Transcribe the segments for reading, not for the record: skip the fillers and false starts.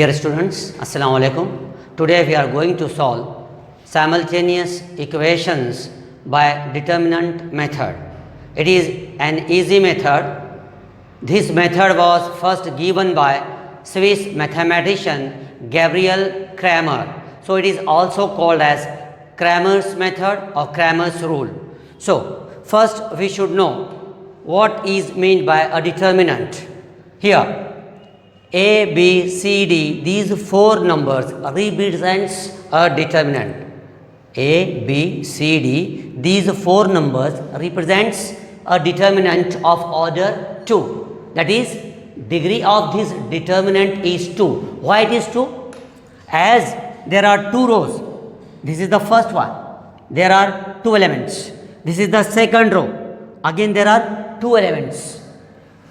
Dear students, Assalamu alaikum. Today we are going to solve simultaneous equations by determinant method. It is an easy method. This method was first given by Swiss mathematician Gabriel Cramer. So it is also called as Cramer's method or Cramer's rule. So first we should know what is meant by a determinant. Here A, B, C, D, these four numbers represents a determinant. A, B, C, D, these four numbers represents a determinant of order 2. That is, degree of this determinant is 2. Why it is 2? As there are two rows. This is the first one. There are two elements. This is the second row. Again there are two elements.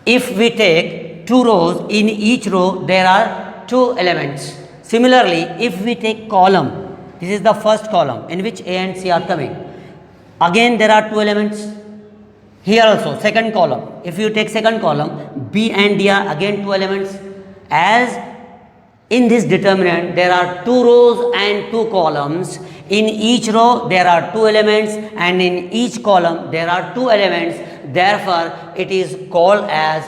If we take two rows, in each row there are two elements. Similarly, if we take column, this is the first column in which A and C are coming. Again there are two elements. Here also second column. If you take second column, B and D are again two elements. As in this determinant there are two rows and two columns. In each row there are two elements and in each column there are two elements. Therefore, it is called as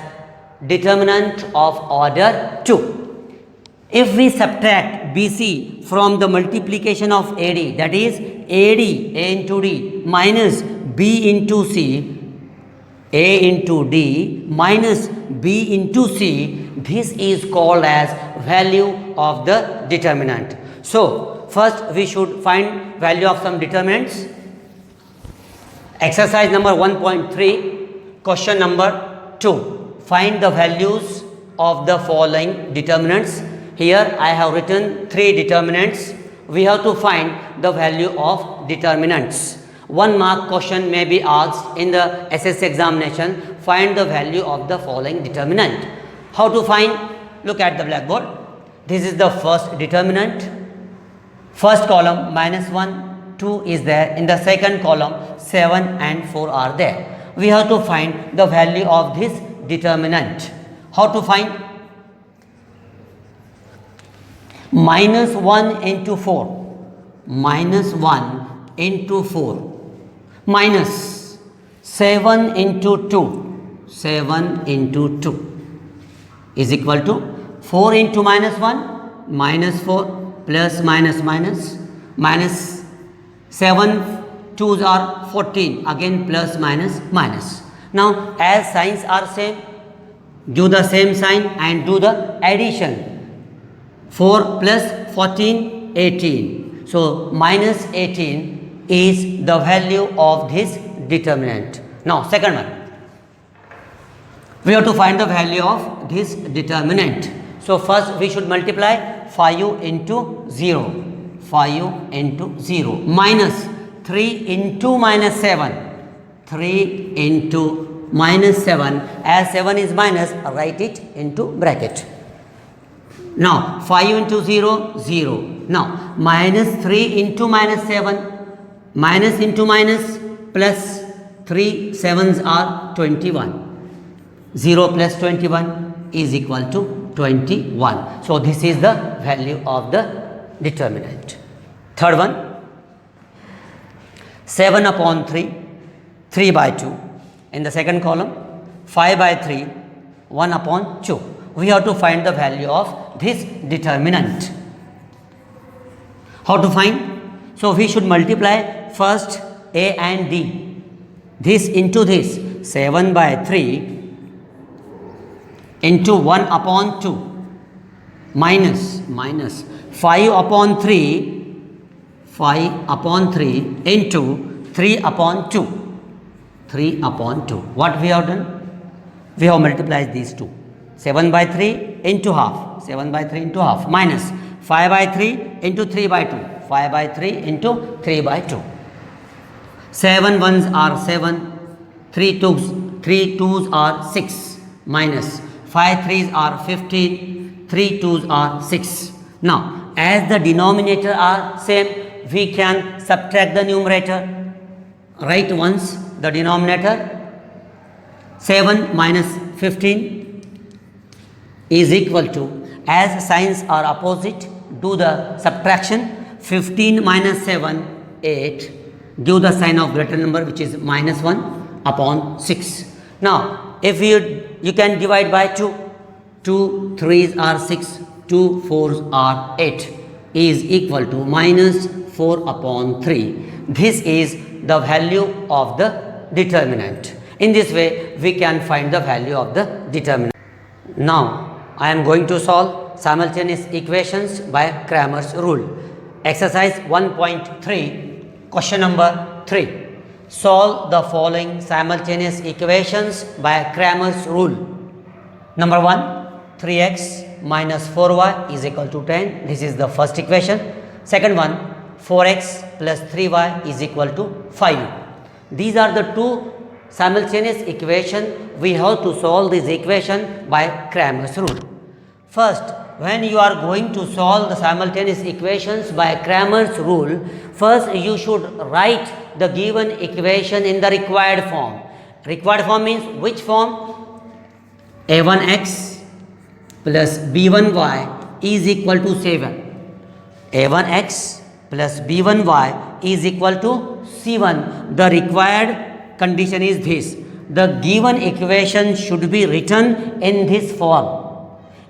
determinant of order 2. If we subtract BC from the multiplication of AD, that is AD, A into D minus B into C, A into D minus B into C, this is called as value of the determinant. So first we should find value of some determinants. Exercise number 1.3, question number 2. Find the values of the following determinants. Here I have written three determinants. We have to find the value of determinants. 1 mark question may be asked in the SS examination. Find the value of the following determinant. How to find? Look at the blackboard. This is the first determinant. First column -1, 2 is there. In the second column 7 and 4 are there. We have to find the value of this determinant. How to find? -1 into 4, -1 into 4 minus 7 into 2, 7 into 2 is equal to 4 into -1, -4 plus minus 7 2s are 14, again plus minus. Now as signs are same, do the same sign and do the addition. 4 plus 14, 18. So minus 18 is the value of this determinant. Now second one, we have to find the value of this determinant. So first we should multiply 5 into 0, 5 into 0 minus 3 into -7, 3 into -7, as 7 is minus, write it into bracket. Now 5 into 0, 0. Now minus 3 into -7, minus into minus plus 3 7s are 21. 0 plus 21 is equal to 21. So this is the value of the determinant. Third one, 7 upon 3, 3 by 2. In the second column, 5 by 3, 1 upon 2. We have to find the value of this determinant. How to find? So we should multiply first A and D. This into this, 7 by 3 into 1 upon 2 minus 5 upon 3, 5 upon 3 into 3 upon 2. 3 upon 2. What we have done? We have multiplied these two. 7 by 3 into half. 7 by 3 into half minus 5 by 3 into 3 by 2. 5 by 3 into 3 by 2. 7 ones are 7. 3 twos are 6 minus 5 threes are 15. 3 twos are 6. Now as the denominator are same, we can subtract the numerator. Write once the denominator. 7 minus 15 is equal to, as signs are opposite, do the subtraction. 15 minus 7, 8. Give the sign of greater number, which is minus 1 upon 6. Now, if you can divide by 2. 2 3s are 6, 2 4s are 8, is equal to minus 4 upon 3. This is the value of the determinant. In this way, we can find the value of the determinant. Now, I am going to solve simultaneous equations by Cramer's rule. Exercise 1.3, question number 3. Solve the following simultaneous equations by Cramer's rule. Number 1, 3x minus 4y is equal to 10. This is the first equation. Second one, 4x plus 3y is equal to 5. These are the two simultaneous equations. We have to solve this equation by Cramer's rule. First, when you are going to solve the simultaneous equations by Cramer's rule, first you should write the given equation in the required form. Required form means which form? a1x plus b1y is equal to 7. a1x plus b1y is equal to c1. The required condition is this. The given equation should be written in this form.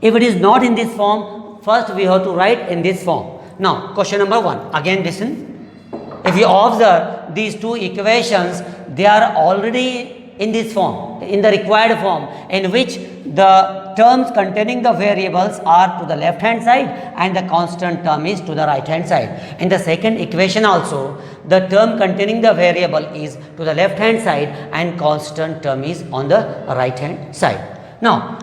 If it is not in this form, first we have to write in this form. Now, question number 1. Again listen. If you observe these two equations, they are already in this form, in the required form, in which the terms containing the variables are to the left hand side and the constant term is to the right hand side. In the second equation also, the term containing the variable is to the left hand side and constant term is on the right hand side. Now,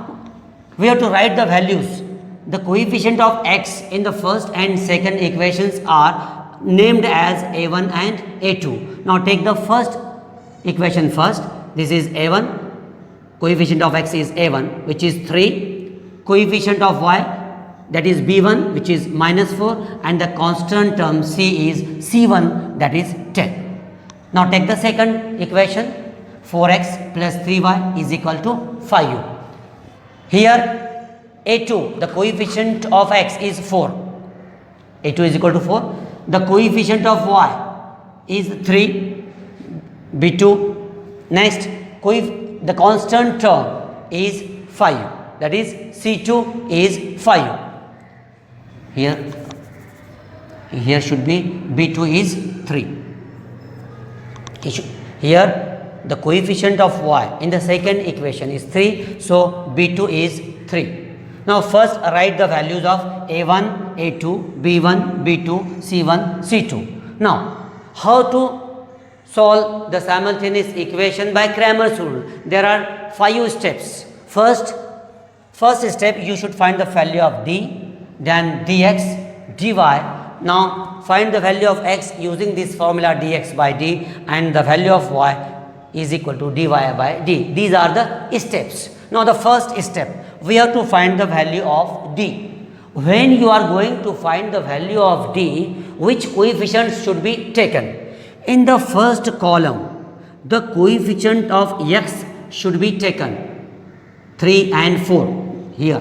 we have to write the values. The coefficient of x in the first and second equations are named as a1 and a2. Now take the first equation first. This is a1. Coefficient of x is a1, which is 3. Coefficient of y, that is b1, which is minus 4, and the constant term c is c1, that is 10. Now take the second equation. 4x plus 3y is equal to 5. Here a2, the coefficient of x is 4. a2 is equal to 4. The coefficient of y is 3. b2. Next, the constant term is 5. That is c2 is 5. Here should be b2 is 3. Here the coefficient of y in the second equation is 3, so b2 is 3. Now first write the values of a1, a2, b1, b2, c1, c2. Now how to solve the simultaneous equation by Cramer's rule? There are 5 steps. First step, you should find the value of d, then dx, dy. Now find the value of x using this formula dx by d, and the value of y is equal to dy by d. These are the steps. Now the first step, we have to find the value of d. When you are going to find the value of d, which coefficients should be taken? In the first column, the coefficient of x should be taken, 3 and 4 here,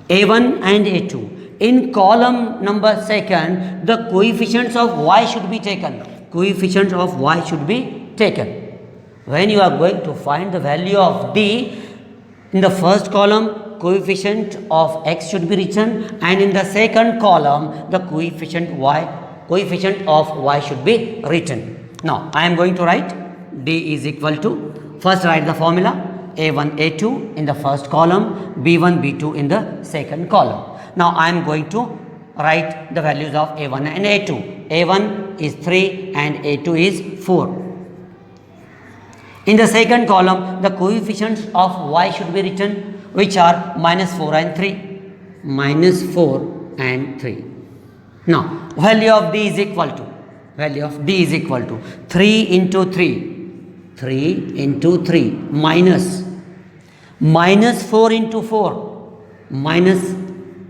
a1 and a2. In column number second, the coefficients of y should be taken. Coefficient of y should be taken. When you are going to find the value of d, in the first column, coefficient of x should be written, and in the second column, the coefficient of y should be written. Now, I am going to write d is equal to, first write the formula, a1, a2 in the first column, b1, b2 in the second column. Now, I am going to write the values of a1 and a2. a1 is 3 and a2 is 4. In the second column, the coefficients of y should be written, which are minus 4 and 3. Minus 4 and 3. Now, value of d is equal to 3 into 3. 3 into 3 minus 4 into 4. Minus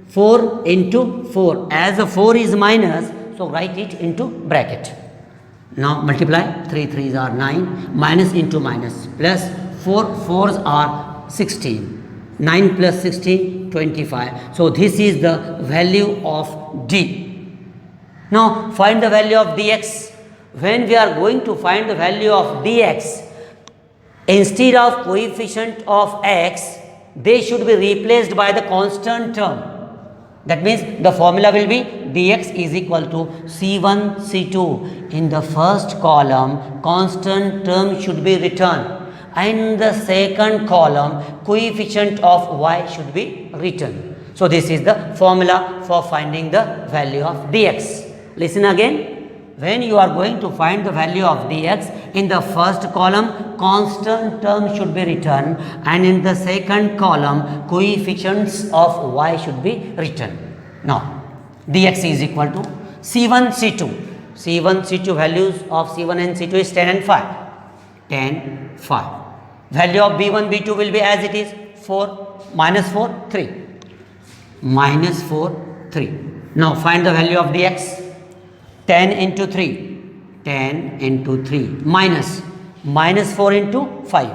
4 into 4. As the 4 is minus, so write it into bracket. Now multiply, 3 3s are 9, minus into minus, plus 4 4s are 16, 9 plus 16 25. So this is the value of D. Now find the value of dx. When we are going to find the value of dx, instead of coefficient of x, they should be replaced by the constant term. That means the formula will be dx is equal to C1 C2. In the first column, constant term should be written, and in the second column, coefficient of y should be written. So this is the formula for finding the value of dx. Listen again. When you are going to find the value of dx, in the first column constant term should be written, and in the second column coefficients of y should be written. Now dx is equal to C1 C2. C1 C2 values of C1 and C2 is 10 and 5. 10 5. Value of B1 B2 will be as it is, 4 minus 4 3. Minus 4 3. Now find the value of dx. 10 into 3, 10 into 3, minus 4 into 5,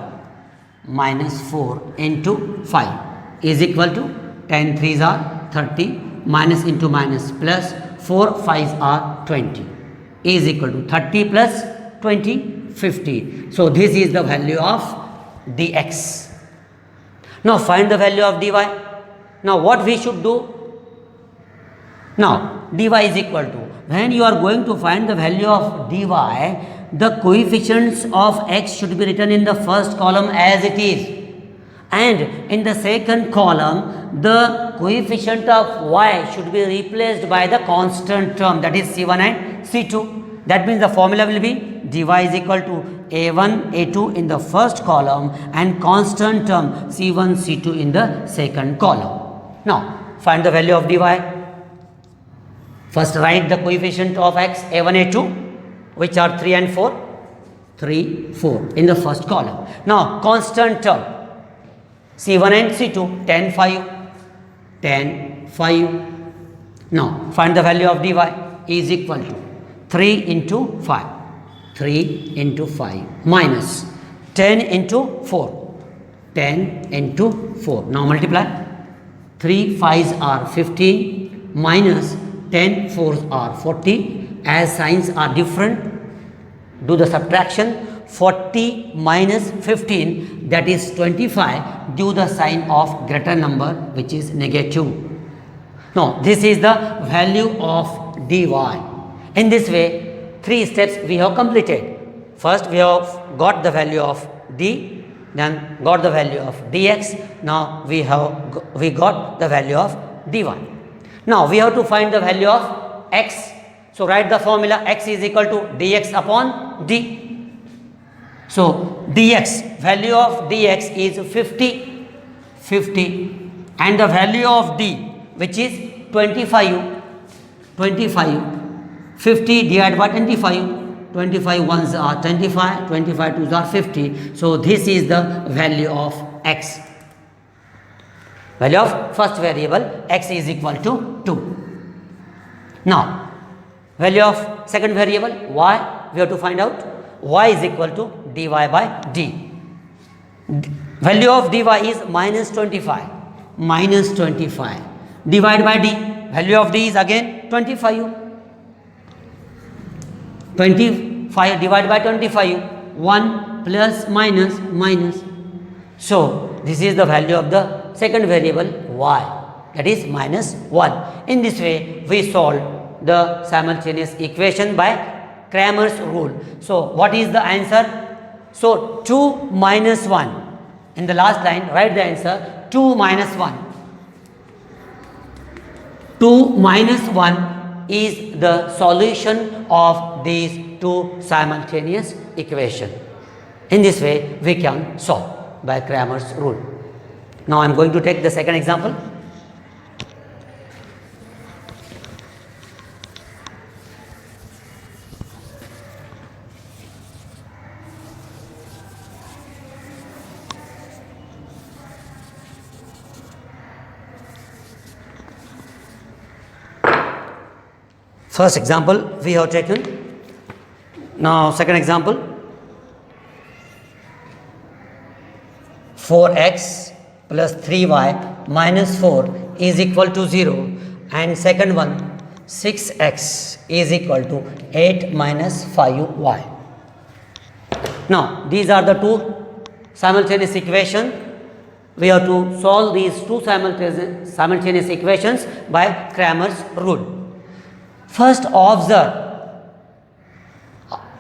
minus 4 into 5 is equal to 10 3s are 30, minus into minus plus 4 5s are 20 is equal to 30 plus 20, 50. So this is the value of dx. Now find the value of dy. Now what we should do? Now dy is equal to, when you are going to find the value of dy, the coefficients of x should be written in the first column as it is, and in the second column the coefficient of y should be replaced by the constant term, that is C1 and C2. That means the formula will be dy is equal to a1 a2 in the first column and constant term C1 C2 in the second column. Now find the value of dy. First write the coefficient of x a1 a2, which are 3 and 4, 3 4 in the first column. Now constant term C1 and C2, 10 5, 10 5. Now find the value of dy is equal to 3 into 5, 3 into 5 minus 10 into 4, 10 into 4. Now multiply. 3 5s are 15 minus 10 4s are 40. As signs are different, do the subtraction. 40 minus 15, that is 25. Do the sign of greater number, which is negative. Now this is the value of dy. In this way, 3 steps we have completed. First we have got the value of d, then got the value of dx. Now we got the value of dy. Now we have to find the value of x. So write the formula, x is equal to dx upon d. So dx, value of dx is 50, 50, and the value of d, which is 25, 25, 50 divided by 25, 25 ones are 25, 25 twos are 50. So this is the value of x. Value of first variable x is equal to 2. Now value of second variable y, we have to find out. Y is equal to dy by d. Value of dy is minus 25, minus 25 divided by d. Value of d is again 25, 25 divided by 25, 1 plus minus minus. So this is the value of the second variable y, that is minus 1. In this way we solve the simultaneous equation by Cramer's rule. So what is the answer? So 2 minus 1. In the last line write the answer, 2 minus 1. 2 minus 1 is the solution of these two simultaneous equations. In this way we can solve by Cramer's rule. Now I am going to take the second example. First example we have taken. Now second example, 4x plus 3y minus 4 is equal to 0, and second one 6x is equal to 8 minus 5y. Now these are the two simultaneous equations. We have to solve these two simultaneous equations by Cramer's rule. First observe,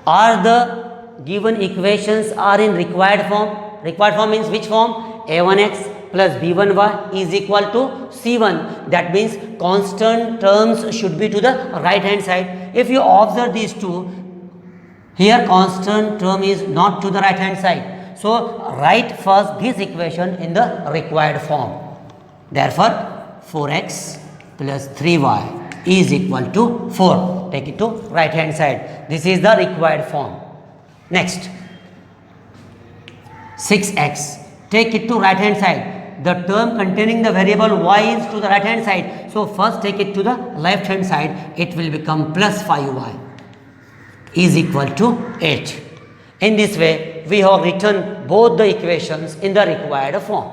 are the given equations are in required form. Required form means which form? a1x plus b1y is equal to c1. That means constant terms should be to the right hand side. If you observe these two, here constant term is not to the right hand side. So write first this equation in the required form. Therefore 4x plus 3y is equal to 4. Take it to right hand side. This is the required form. Next 6x, take it to right hand side. The term containing the variable y is to the right hand side. So first take it to the left hand side. It will become plus 5y is equal to 8. In this way we have written both the equations in the required form.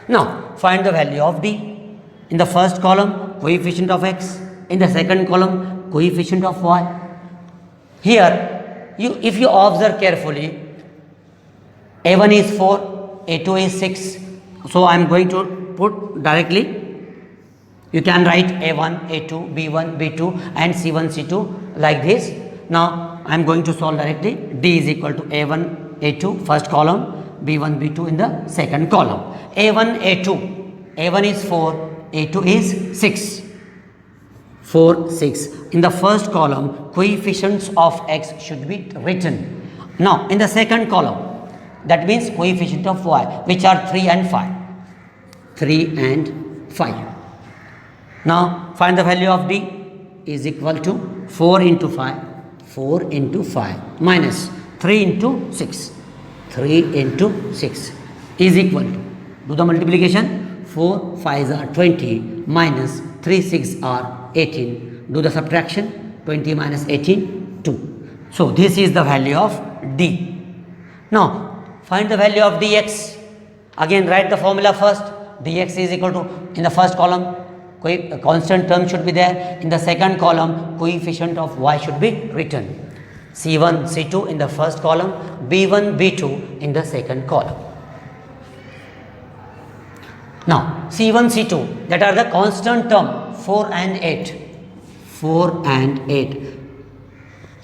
Now find the value of d. In the first column coefficient of x, in the second column coefficient of y. Here if you observe carefully, a1 is 4, a2 is 6. So I am going to put directly. You can write a1, a2, b1, b2 and c1, c2 like this. Now I am going to solve directly. D is equal to a1, a2 first column, b1, b2 in the second column. a1, a2, a1 is 4, a2 is 6. 4, 6. In the first column coefficients of x should be written. Now in the second column, that means coefficient of y, which are 3 and 5. 3 and 5. Now find the value of d is equal to 4 into 5. 4 into 5 minus 3 into 6. 3 into 6 is equal to, do the multiplication, 4 5s are 20 minus 3 6 are 18. Do the subtraction, 20 minus 18, 2. So this is the value of d. Now find the value of dx. Again write the formula first. Dx is equal to, in the first column constant term should be there. In the second column coefficient of y should be written. c1, c2 in the first column, b1, b2 in the second column. Now c1, c2, that are the constant term 4 and 8. 4 and 8.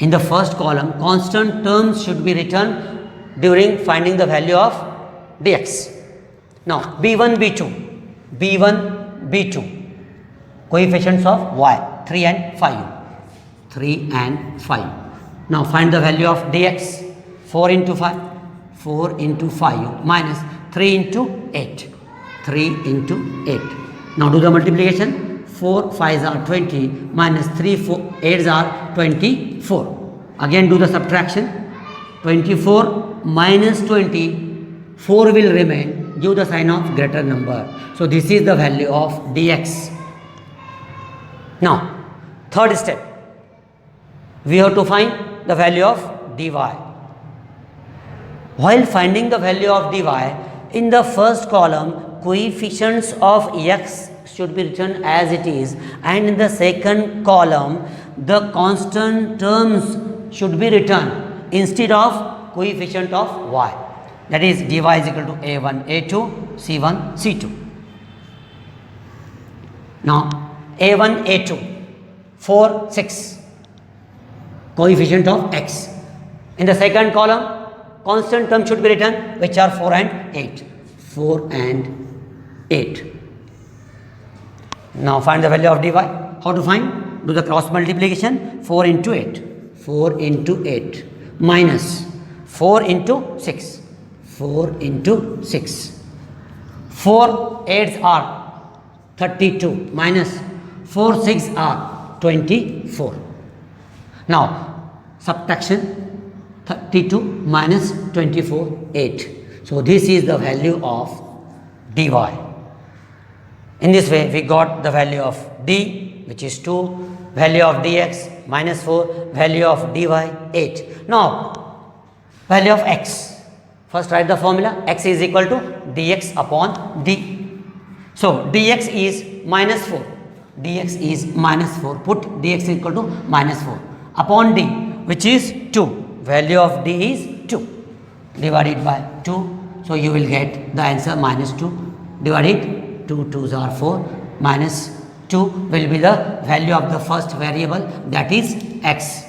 In the first column constant terms should be written during finding the value of dx. Now b1, b2, b1, b2 coefficients of y, 3 and 5. 3 and 5. Now find the value of dx. 4 into 5. 4 into 5 minus 3 into 8. 3 into 8. Now do the multiplication. 4 5s are 20 minus 3 8s are 24. Again do the subtraction. 24 minus 20. 4 will remain. Give the sign of greater number. So this is the value of dx. Now third step, we have to find the value of dy. While finding the value of dy, in the first column coefficients of x should be written as it is, and in the second column the constant terms should be written instead of coefficient of y. That is dy is equal to a1, a2, c1, c2. Now a1, a2, 4, 6, coefficient of x. In the second column constant term should be written, which are 4 and 8. 4 and 8. Now find the value of dy. How to find? Do the cross multiplication. 4 into 8. 4 into 8 minus 4 into 6. 4 into 6. 4 8s are 32 minus 4 6 are 24. Now subtraction, 32 minus 24, 8. So this is the value of dy. In this way we got the value of d, which is 2, value of dx minus 4, value of dy 8. Now value of x. First write the formula. X is equal to dx upon d. So dx is minus 4. Dx is minus 4. Put dx is equal to minus 4 upon d, which is 2. Value of d is 2. Divided by 2. So you will get the answer minus 2. Divided 2 2s are 4. Minus 2 will be the value of the first variable, that is x.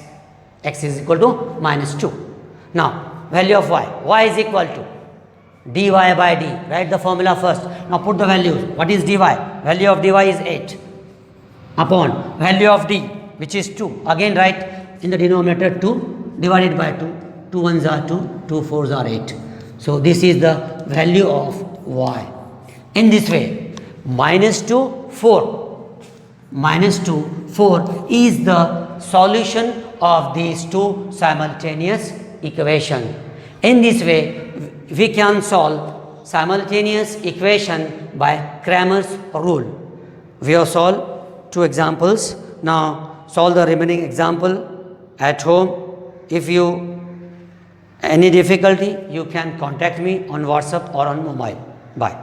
X is equal to minus 2. Now value of y. Y is equal to dy by d. Write the formula first. Now put the values. What is dy? Value of dy is 8 upon value of d, which is 2. Again write in the denominator 2 divided by 2. 2 1s are 2, 2 4s are 8. So this is the value of y. In this way, minus 2 4. Minus 2 4 is the solution of these two simultaneous equation. In this way, we can solve simultaneous equation by Cramer's rule. We have solved 2 examples. Now solve the remaining example at home. If you any difficulty, you can contact me on WhatsApp or on mobile. Bye.